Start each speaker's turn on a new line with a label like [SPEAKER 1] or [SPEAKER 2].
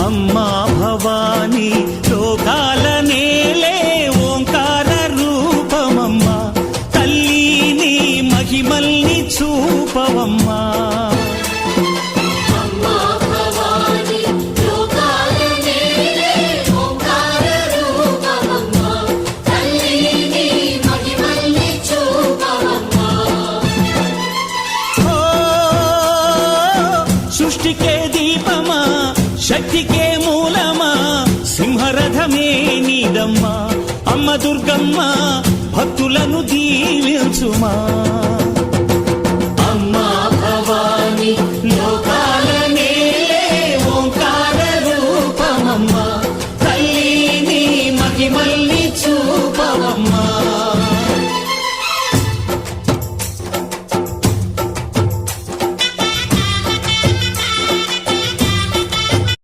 [SPEAKER 1] అమ్మా భవానీ లోకాల నేలే ఓంకార రూపమమ్మా, తల్లి నీ మహిమల్ని చూపవమ్మా. సృష్టికే దీపమా, శక్తికే మూలమా, సింహరథమే నీదమ్మా. అమ్మ దుర్గమ్మ భక్తులను దీవించుమా.